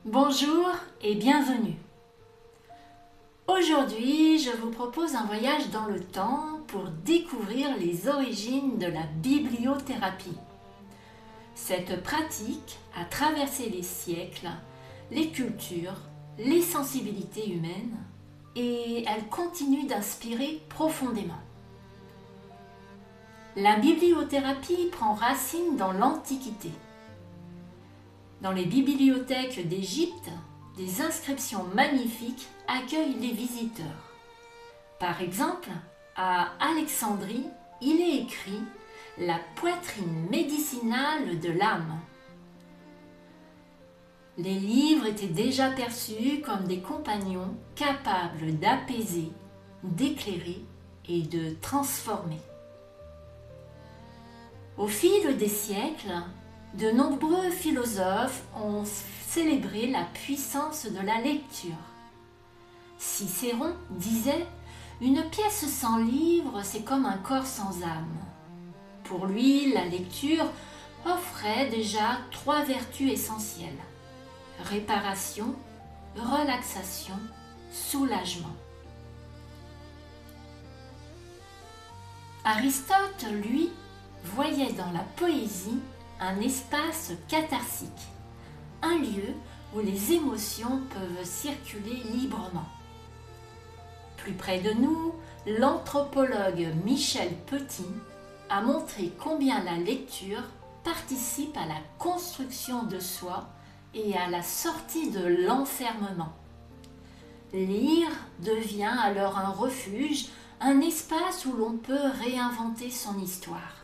Bonjour et bienvenue. Aujourd'hui, je vous propose un voyage dans le temps pour découvrir les origines de la bibliothérapie. Cette pratique a traversé les siècles, les cultures, les sensibilités humaines et elle continue d'inspirer profondément. La bibliothérapie prend racine dans l'Antiquité. Dans les bibliothèques d'Égypte, des inscriptions magnifiques accueillent les visiteurs. Par exemple, à Alexandrie, il est écrit « La poitrine médicinale de l'âme ». Les livres étaient déjà perçus comme des compagnons capables d'apaiser, d'éclairer et de transformer. Au fil des siècles, de nombreux philosophes ont célébré la puissance de la lecture. Cicéron disait « Une pièce sans livre, c'est comme un corps sans âme ». Pour lui, la lecture offrait déjà 3 vertus essentielles : réparation, relaxation, soulagement. Aristote, lui, voyait dans la poésie un espace catharsique, un lieu où les émotions peuvent circuler librement. Plus près de nous, l'anthropologue Michel Petit a montré combien la lecture participe à la construction de soi et à la sortie de l'enfermement. Lire devient alors un refuge, un espace où l'on peut réinventer son histoire.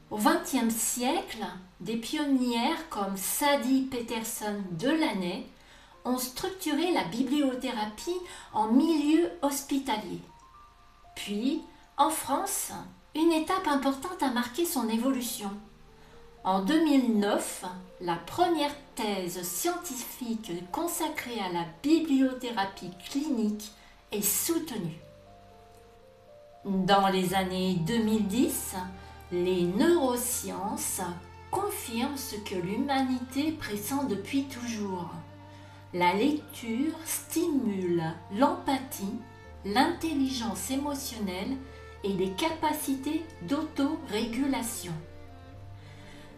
Au XXe siècle, des pionnières comme Sadie Peterson Delaney ont structuré la bibliothérapie en milieu hospitalier. Puis, en France, une étape importante a marqué son évolution. En 2009, la première thèse scientifique consacrée à la bibliothérapie clinique est soutenue. Dans les années 2010, les neurosciences confirment ce que l'humanité pressent depuis toujours. La lecture stimule l'empathie, l'intelligence émotionnelle et les capacités d'autorégulation.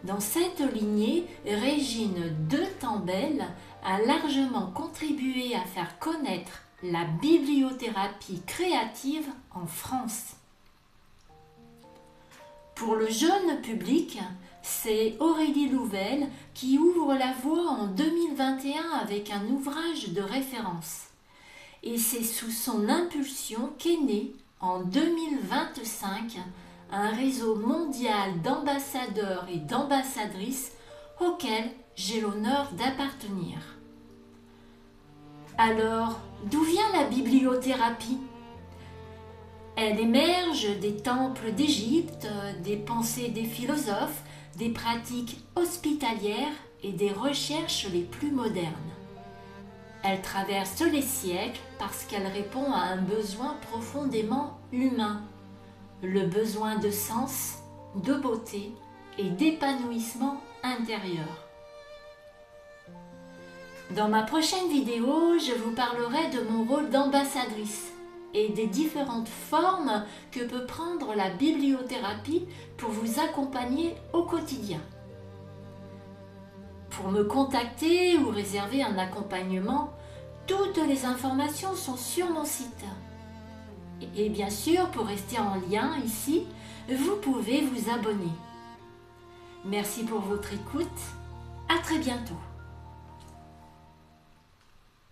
Dans cette lignée, Régine de Tambel a largement contribué à faire connaître la bibliothérapie créative en France. Pour le jeune public, c'est Aurélie Louvel qui ouvre la voie en 2021 avec un ouvrage de référence. Et c'est sous son impulsion qu'est né, en 2025, un réseau mondial d'ambassadeurs et d'ambassadrices auquel j'ai l'honneur d'appartenir. Alors, d'où vient la bibliothérapie ? Elle émerge des temples d'Égypte, des pensées des philosophes, des pratiques hospitalières et des recherches les plus modernes. Elle traverse les siècles parce qu'elle répond à un besoin profondément humain, le besoin de sens, de beauté et d'épanouissement intérieur. Dans ma prochaine vidéo, je vous parlerai de mon rôle d'ambassadrice et des différentes formes que peut prendre la bibliothérapie pour vous accompagner au quotidien. Pour me contacter ou réserver un accompagnement, toutes les informations sont sur mon site. Et bien sûr, pour rester en lien ici, vous pouvez vous abonner. Merci pour votre écoute. À très bientôt.